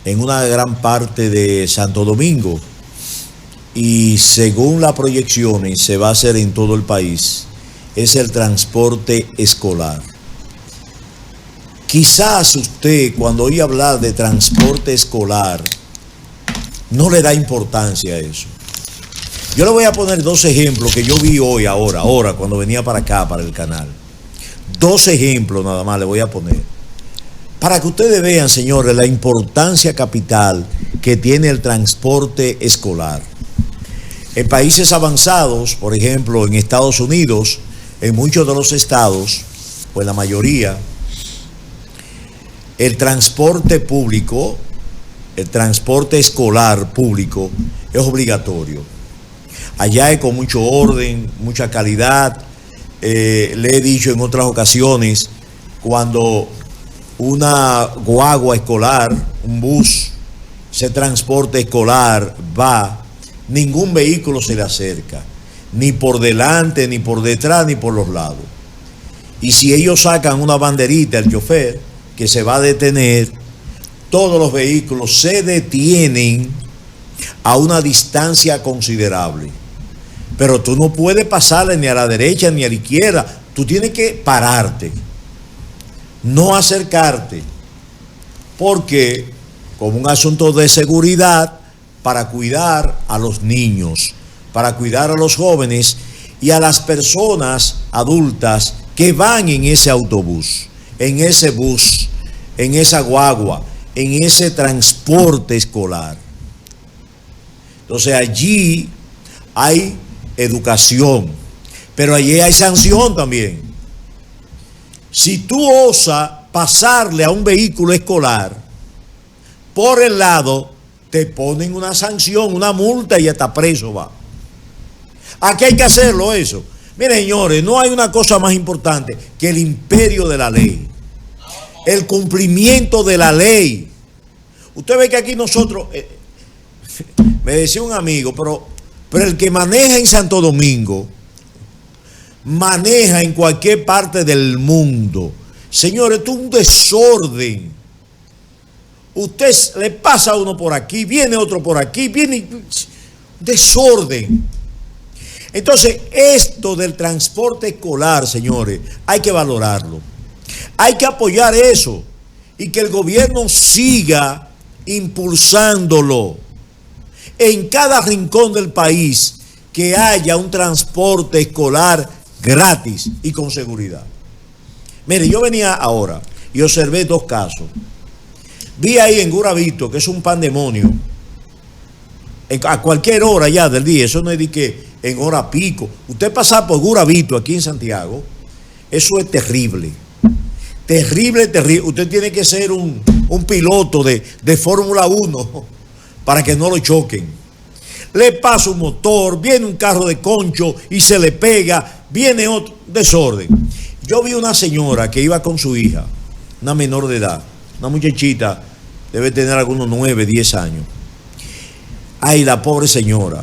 en una gran parte de Santo Domingo y según las proyecciones se va a hacer en todo el país, es el transporte escolar. Quizás usted cuando oye hablar de transporte escolar no le da importancia a eso. Yo le voy a poner dos ejemplos que yo vi hoy, ahora, cuando venía para acá, para el canal. Dos ejemplos nada más le voy a poner. Para que ustedes vean, señores, la importancia capital que tiene el transporte escolar. En países avanzados, por ejemplo, en Estados Unidos, en muchos de los estados, o en la mayoría, el transporte público, el transporte escolar público es obligatorio. Allá es con mucho orden, mucha calidad. Le he dicho en otras ocasiones, cuando una guagua escolar, un bus, ese transporte escolar va, ningún vehículo se le acerca, ni por delante, ni por detrás, ni por los lados. Y si ellos sacan una banderita, el chofer, que se va a detener, todos los vehículos se detienen a una distancia considerable. Pero tú no puedes pasarle ni a la derecha ni a la izquierda. Tú tienes que pararte, no acercarte, porque como un asunto de seguridad, para cuidar a los niños, para cuidar a los jóvenes y a las personas adultas que van en ese autobús, en ese bus, en esa guagua, en ese transporte escolar. Entonces allí hay educación, pero allí hay sanción también. Si tú osas pasarle a un vehículo escolar por el lado, te ponen una sanción, una multa y hasta preso va. Aquí hay que hacerlo eso. Miren, señores, no hay una cosa más importante que el imperio de la ley, el cumplimiento de la ley. Usted ve que aquí nosotros, me decía un amigo, pero el que maneja en Santo Domingo, maneja en cualquier parte del mundo. Señores, esto es un desorden. Usted le pasa a uno por aquí, viene otro por aquí, viene desorden. Entonces, esto del transporte escolar, señores, hay que valorarlo. Hay que apoyar eso y que el gobierno siga impulsándolo. En cada rincón del país que haya un transporte escolar gratis y con seguridad. Mire, yo venía ahora y observé dos casos. Vi ahí en Gurabito, que es un pandemonio, a cualquier hora ya del día, eso no es de que en hora pico. Usted pasa por Gurabito aquí en Santiago, eso es terrible. Terrible, terrible. Usted tiene que ser un piloto de Fórmula 1 para que no lo choquen. Le pasa un motor, viene un carro de concho y se le pega, viene otro desorden. Yo vi una señora que iba con su hija, una menor de edad, una muchachita, debe tener algunos 9, 10 años. Ay, la pobre señora.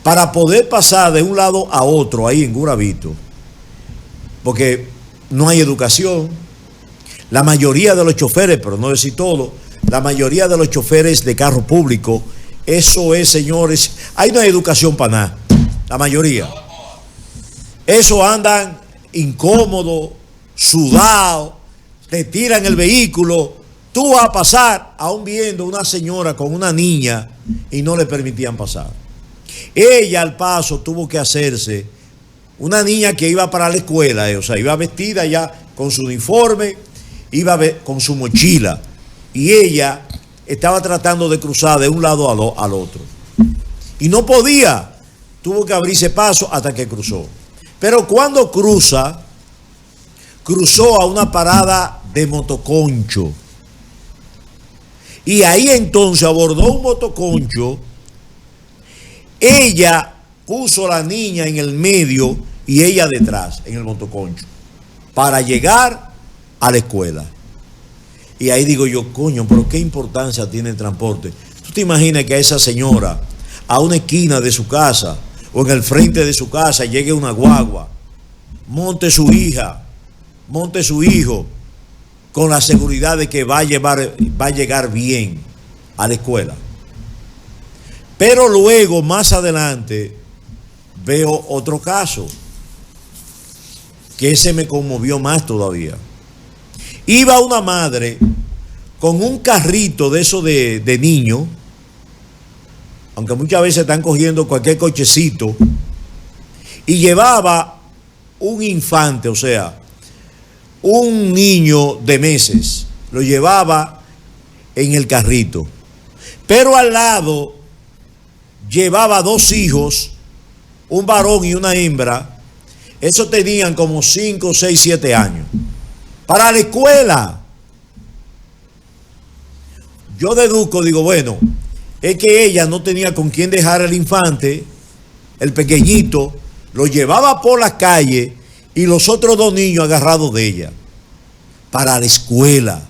Para poder pasar de un lado a otro ahí en Gurabito, porque no hay educación, la mayoría de los choferes, pero no decir todo, la mayoría de los choferes de carro público, eso es, señores, hay una educación para nada, la mayoría. Eso andan incómodos, sudados, te tiran el vehículo, tú vas a pasar, aún viendo una señora con una niña y no le permitían pasar. Ella al paso tuvo que hacerse, una niña que iba para la escuela, o sea, iba vestida ya con su uniforme, iba con su mochila, y ella estaba tratando de cruzar de un lado al otro. Y no podía, tuvo que abrirse paso hasta que cruzó. Pero cuando cruzó a una parada de motoconcho. Y ahí entonces abordó un motoconcho. Ella puso a la niña en el medio y ella detrás, en el motoconcho, para llegar a la escuela. Y ahí digo yo, coño, pero qué importancia tiene el transporte. ¿Tú te imaginas que a esa señora, a una esquina de su casa, o en el frente de su casa, llegue una guagua, monte su hija, monte su hijo, con la seguridad de que va a llegar bien a la escuela. Pero luego, más adelante, veo otro caso, que ese me conmovió más todavía. Iba una madre con un carrito de eso de niño, aunque muchas veces están cogiendo cualquier cochecito, y llevaba un infante, o sea, un niño de meses, lo llevaba en el carrito. Pero al lado llevaba dos hijos, un varón y una hembra. Esos tenían como 5, 6, 7 años. Para la escuela. Yo deduzco, digo, bueno, es que ella no tenía con quién dejar el infante, el pequeñito, lo llevaba por las calles y los otros dos niños agarrados de ella. Para la escuela.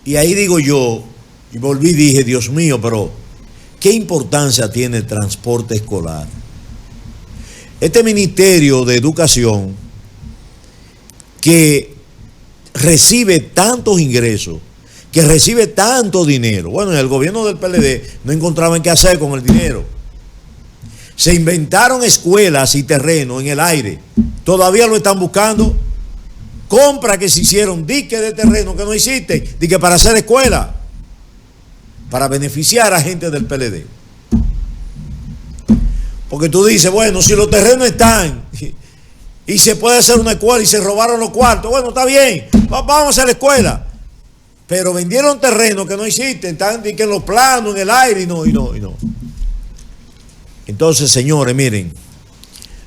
Y ahí digo yo, y volví y dije, Dios mío, pero ¿qué importancia tiene el transporte escolar? Este Ministerio de Educación, que recibe tantos ingresos, que recibe tanto dinero. Bueno, en el gobierno del PLD no encontraban qué hacer con el dinero. Se inventaron escuelas y terrenos en el aire. Todavía lo están buscando. Compras que se hicieron, diques de terreno que no existen, diques para hacer escuela, para beneficiar a gente del PLD. Porque tú dices, bueno, si los terrenos están y se puede hacer una escuela y se robaron los cuartos, bueno, está bien, vamos a hacer la escuela. Pero vendieron terrenos que no existen, están en los planos, en el aire, y no. Entonces, señores, miren,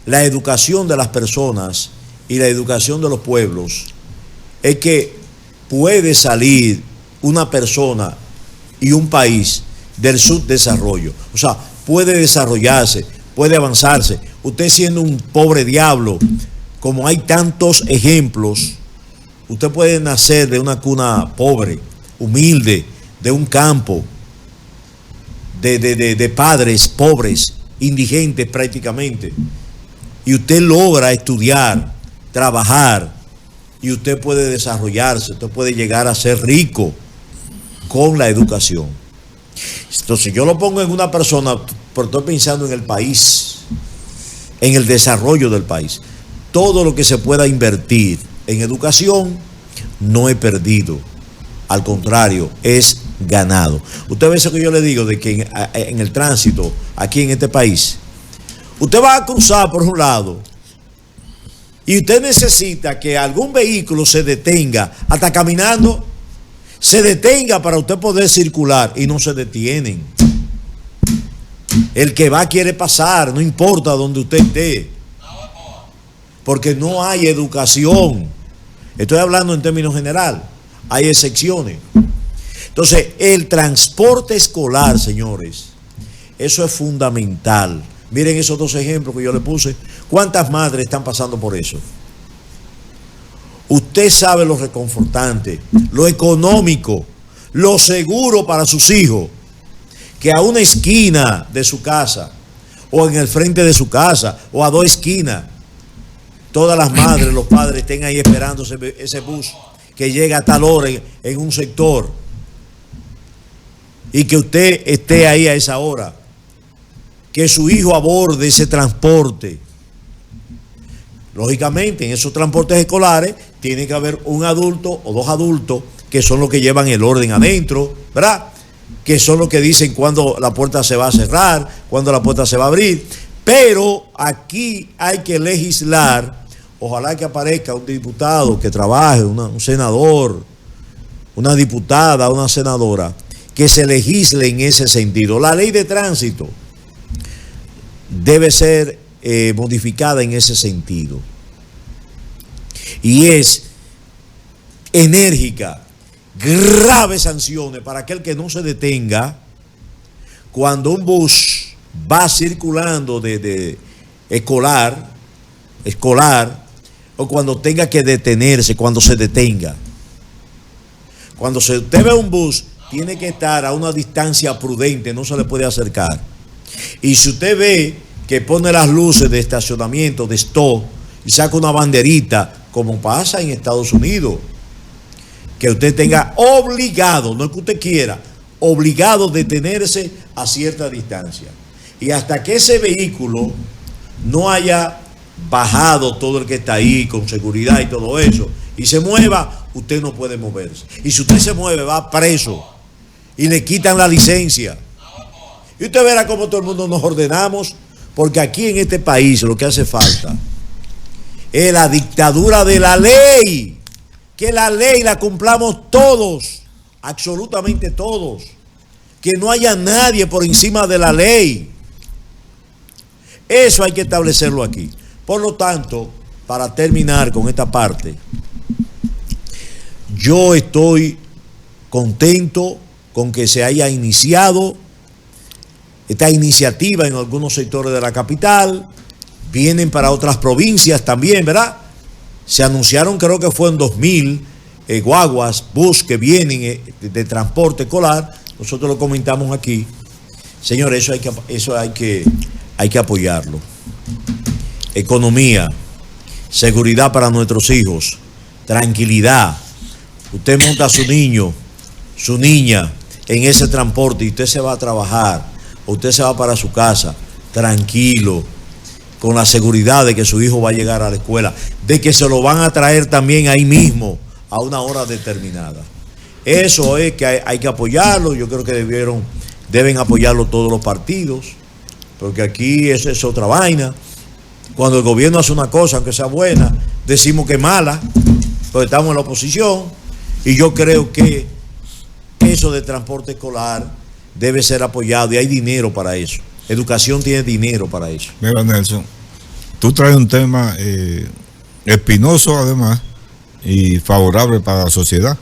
la educación de las personas y la educación de los pueblos es que puede salir una persona y un país del subdesarrollo. O sea, puede desarrollarse, puede avanzarse. Usted siendo un pobre diablo, como hay tantos ejemplos, usted puede nacer de una cuna pobre, humilde, de un campo, de padres pobres, indigentes prácticamente. Y usted logra estudiar, trabajar, y usted puede desarrollarse, usted puede llegar a ser rico con la educación. Entonces yo lo pongo en una persona, pero estoy pensando en el país, en el desarrollo del país. Todo lo que se pueda invertir en educación no es perdido, al contrario, es ganado. Usted ve eso que yo le digo, de que en el tránsito, aquí en este país, usted va a cruzar por un lado y usted necesita que algún vehículo se detenga, hasta caminando, se detenga para usted poder circular, y no se detienen. El que va quiere pasar, no importa donde usted esté, porque no hay educación. Estoy hablando en términos general, hay excepciones. Entonces, el transporte escolar, señores, eso es fundamental. Miren esos dos ejemplos que yo le puse. ¿Cuántas madres están pasando por eso? Usted sabe lo reconfortante, lo económico, lo seguro para sus hijos, que a una esquina de su casa, o en el frente de su casa, o a 2 esquinas, todas las madres, los padres estén ahí esperando ese bus que llega a tal hora en un sector, y que usted esté ahí a esa hora, que su hijo aborde ese transporte. Lógicamente, en esos transportes escolares tiene que haber un adulto o 2 adultos que son los que llevan el orden adentro, ¿verdad? Que son los que dicen cuándo la puerta se va a cerrar, cuándo la puerta se va a abrir. Pero aquí hay que legislar. Ojalá que aparezca un diputado que trabaje, un senador, una diputada, una senadora, que se legisle en ese sentido. La ley de tránsito debe ser modificada en ese sentido. Y es enérgica, graves sanciones para aquel que no se detenga cuando un bus va circulando de escolar, o cuando tenga que detenerse, cuando se detenga. Cuando usted ve un bus, tiene que estar a una distancia prudente, no se le puede acercar. Y si usted ve que pone las luces de estacionamiento, de stop, y saca una banderita como pasa en Estados Unidos, que usted tenga obligado, no es que usted quiera, obligado a detenerse a cierta distancia. Y hasta que ese vehículo no haya bajado todo el que está ahí con seguridad y todo eso, y se mueva, usted no puede moverse. Y si usted se mueve, va preso y le quitan la licencia. Y usted verá cómo todo el mundo nos ordenamos, porque aquí en este país lo que hace falta es la dictadura de la ley. Que la ley la cumplamos todos, absolutamente todos. Que no haya nadie por encima de la ley. Eso hay que establecerlo aquí. Por lo tanto, para terminar con esta parte, yo estoy contento con que se haya iniciado esta iniciativa en algunos sectores de la capital. Vienen para otras provincias también, ¿verdad? Se anunciaron, creo que fue en 2000, guaguas, bus que vienen de transporte escolar. Nosotros lo comentamos aquí. Señores, eso hay que apoyarlo. Economía, seguridad para nuestros hijos, tranquilidad. Usted monta a su niño, su niña en ese transporte y usted se va a trabajar, o usted se va para su casa, tranquilo, con la seguridad de que su hijo va a llegar a la escuela, de que se lo van a traer también ahí mismo a una hora determinada. Eso es que hay que apoyarlo. Yo creo que deben apoyarlo todos los partidos, porque aquí eso es otra vaina. Cuando el gobierno hace una cosa, aunque sea buena, decimos que es mala, porque estamos en la oposición. Y yo creo que eso de transporte escolar debe ser apoyado y hay dinero para eso. Educación tiene dinero para eso. Mira, Nelson, tú traes un tema espinoso además y favorable para la sociedad,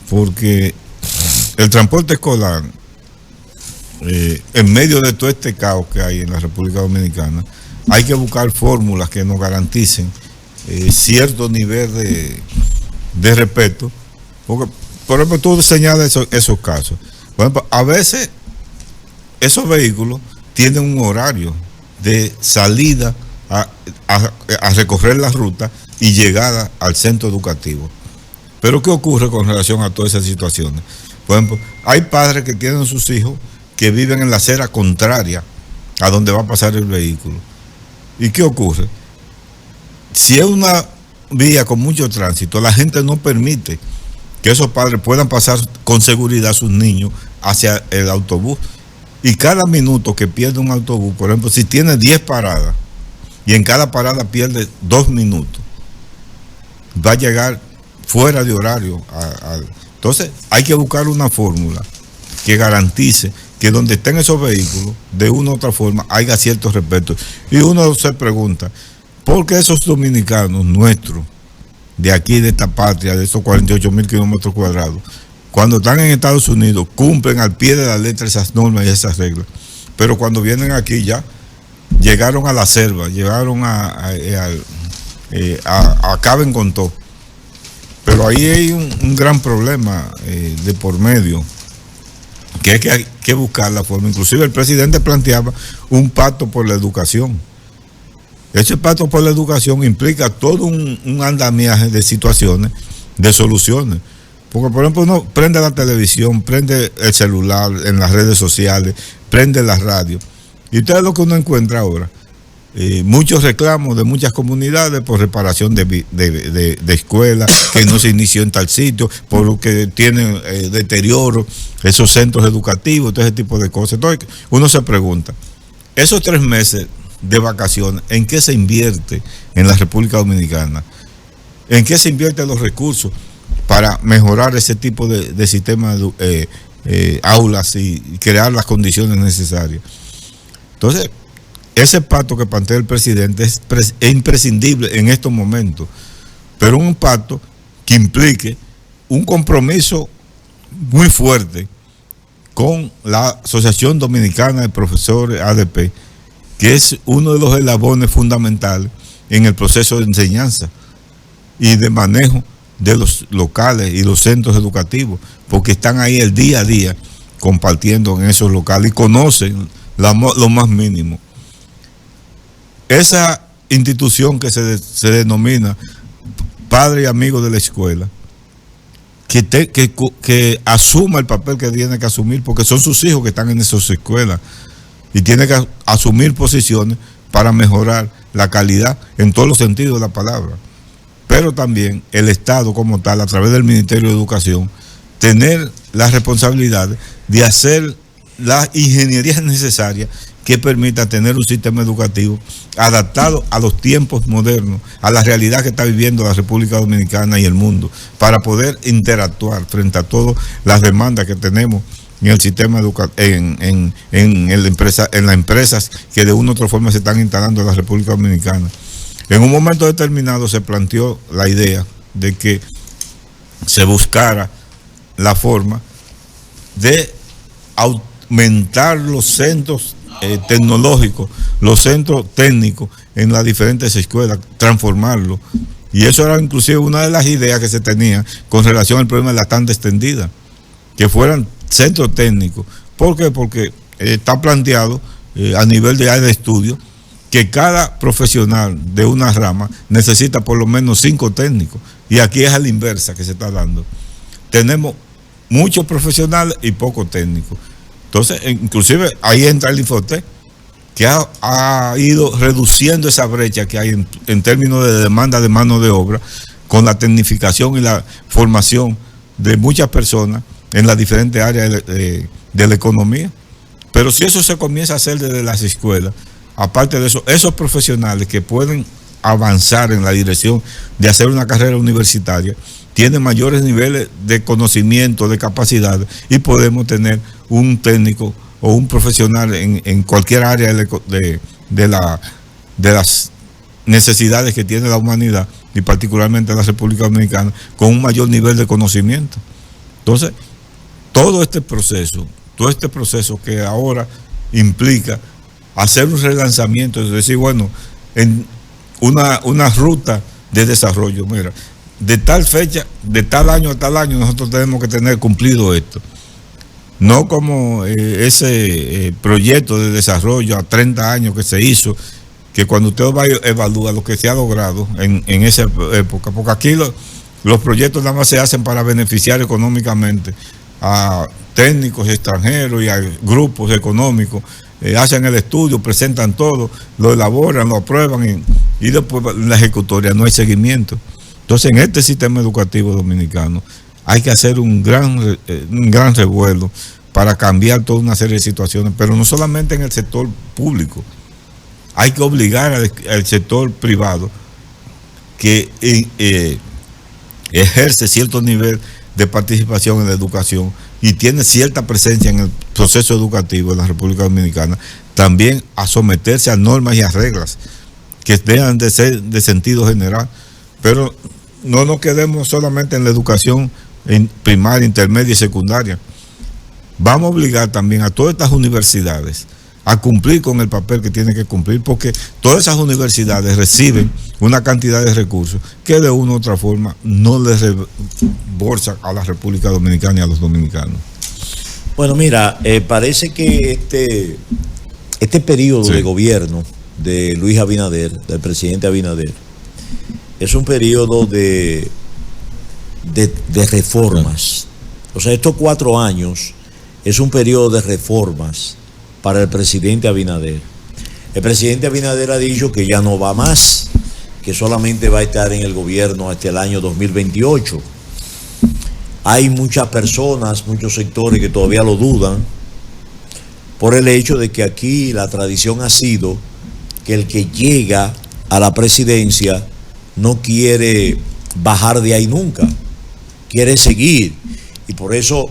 porque el transporte escolar, en medio de todo este caos que hay en la República Dominicana, hay que buscar fórmulas que nos garanticen cierto nivel de respeto, porque, por ejemplo, tú señalas esos casos. Por ejemplo, a veces esos vehículos tienen un horario de salida a recorrer la ruta y llegada al centro educativo. Pero ¿qué ocurre con relación a todas esas situaciones? Por ejemplo, hay padres que tienen sus hijos que viven en la acera contraria a donde va a pasar el vehículo. ¿Y qué ocurre? Si es una vía con mucho tránsito, la gente no permite que esos padres puedan pasar con seguridad a sus niños hacia el autobús. Y cada minuto que pierde un autobús, por ejemplo, si tiene 10 paradas y en cada parada pierde 2 minutos, va a llegar fuera de horario. Entonces hay que buscar una fórmula que garantice que donde estén esos vehículos, de una u otra forma, haya cierto respeto. Y uno se pregunta, ¿por qué esos dominicanos nuestros, de aquí, de esta patria, de esos 48,000 kilómetros cuadrados, cuando están en Estados Unidos, cumplen al pie de la letra esas normas y esas reglas? Pero cuando vienen aquí ya, llegaron a la selva, llegaron acaben con todo. Pero ahí hay un gran problema de por medio, que hay que buscar la forma. Inclusive el presidente planteaba un pacto por la educación. Ese pacto por la educación implica todo un andamiaje de situaciones, de soluciones. Porque, por ejemplo, uno prende la televisión, prende el celular en las redes sociales, prende la radio. Y ustedes lo que uno encuentra ahora, muchos reclamos de muchas comunidades por reparación de escuelas que no se inició en tal sitio, por lo que tienen deterioro esos centros educativos, todo ese tipo de cosas. Entonces, uno se pregunta, esos 3 meses de vacaciones, ¿en qué se invierte en la República Dominicana? ¿En qué se invierten los recursos para mejorar ese tipo de sistemas aulas y crear las condiciones necesarias? Entonces, ese pacto que plantea el presidente es imprescindible en estos momentos, pero un pacto que implique un compromiso muy fuerte con la Asociación Dominicana de Profesores ADP, que es uno de los eslabones fundamentales en el proceso de enseñanza y de manejo de los locales y los centros educativos, porque están ahí el día a día compartiendo en esos locales y conocen lo más mínimo. Esa institución que se denomina padre y amigo de la escuela, que asuma el papel que tiene que asumir, porque son sus hijos que están en esas escuelas y tiene que asumir posiciones para mejorar la calidad en todos los sentidos de la palabra. Pero también el Estado como tal, a través del Ministerio de Educación, tener la responsabilidad de hacer las ingenierías necesarias que permita tener un sistema educativo adaptado a los tiempos modernos, a la realidad que está viviendo la República Dominicana y el mundo, para poder interactuar frente a todas las demandas que tenemos en el sistema educativo, en las empresas que de una u otra forma se están instalando en la República Dominicana. En un momento determinado se planteó la idea de que se buscara la forma de aumentar los centros tecnológicos, los centros técnicos en las diferentes escuelas, transformarlos. Y eso era inclusive una de las ideas que se tenía con relación al problema de la tanda extendida, que fueran centros técnicos. ¿Por qué? Porque está planteado a nivel de área de estudio que cada profesional de una rama necesita por lo menos 5 técnicos. Y aquí es a la inversa que se está dando. Tenemos muchos profesionales y pocos técnicos. Entonces, inclusive ahí entra el Infotec, que ha ido reduciendo esa brecha que hay en términos de demanda de mano de obra, con la tecnificación y la formación de muchas personas en las diferentes áreas de la economía. Pero si eso se comienza a hacer desde las escuelas, aparte de eso, esos profesionales que pueden avanzar en la dirección de hacer una carrera universitaria, tienen mayores niveles de conocimiento, de capacidad, y podemos tener un técnico o un profesional en cualquier área de las necesidades que tiene la humanidad, y particularmente la República Dominicana, con un mayor nivel de conocimiento. Entonces, todo este proceso que ahora implica hacer un relanzamiento, es decir, bueno, en una ruta de desarrollo, mira, de tal fecha, de tal año a tal año, nosotros tenemos que tener cumplido esto. No como ese proyecto de desarrollo a 30 años que se hizo, que cuando usted va a evaluar lo que se ha logrado en esa época, porque aquí los proyectos nada más se hacen para beneficiar económicamente a técnicos extranjeros y a grupos económicos, hacen el estudio, presentan todo, lo elaboran, lo aprueban y después en la ejecutoria no hay seguimiento. Entonces, en este sistema educativo dominicano hay que hacer un gran revuelo para cambiar toda una serie de situaciones, pero no solamente en el sector público. Hay que obligar al sector privado que ejerce cierto nivel de participación en la educación y tiene cierta presencia en el proceso educativo en la República Dominicana, también a someterse a normas y a reglas que dejan de ser de sentido general. Pero no nos quedemos solamente en la educación en primaria, intermedia y secundaria. Vamos a obligar también a todas estas universidades a cumplir con el papel que tienen que cumplir, porque todas esas universidades reciben una cantidad de recursos que de una u otra forma no les reembolsa a la República Dominicana y a los dominicanos. Bueno, mira, parece que este periodo de gobierno de Luis Abinader, del presidente Abinader, es un periodo de reformas. O sea, estos 4 años es un periodo de reformas para el presidente Abinader. El presidente Abinader ha dicho que ya no va más, que solamente va a estar en el gobierno hasta el año 2028. Hay muchas personas, muchos sectores que todavía lo dudan, por el hecho de que aquí la tradición ha sido que el que llega a la presidencia no quiere bajar de ahí nunca, quiere seguir. Y por eso,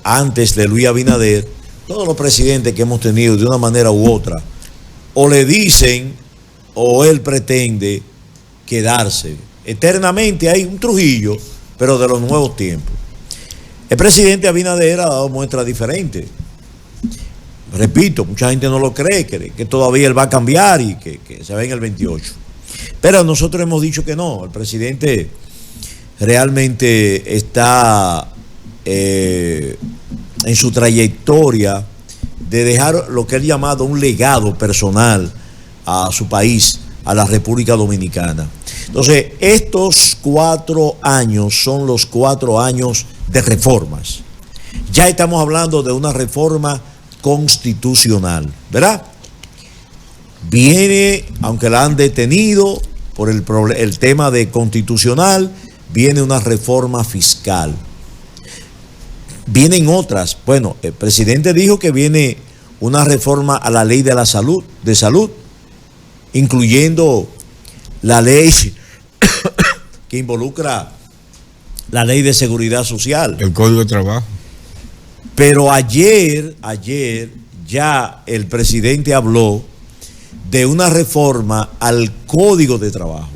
antes de Luis Abinader, todos los presidentes que hemos tenido de una manera u otra, o le dicen o él pretende quedarse eternamente. Hay un Trujillo, pero de los nuevos tiempos. El presidente Abinader ha dado muestras diferentes. Repito, mucha gente no lo cree, que todavía él va a cambiar y que se va en el 28. Pero nosotros hemos dicho que no. El presidente realmente está en su trayectoria de dejar lo que él ha llamado un legado personal a su país, a la República Dominicana. Entonces, estos 4 años son los 4 años de reformas. Ya estamos hablando de una reforma constitucional, ¿verdad? Viene, aunque la han detenido por el tema de constitucional, viene una reforma fiscal. Vienen otras. Bueno, el presidente dijo que viene una reforma a la ley de la salud, incluyendo la ley que involucra la ley de seguridad social. El Código de Trabajo. Pero ayer ya el presidente habló de una reforma al Código de Trabajo.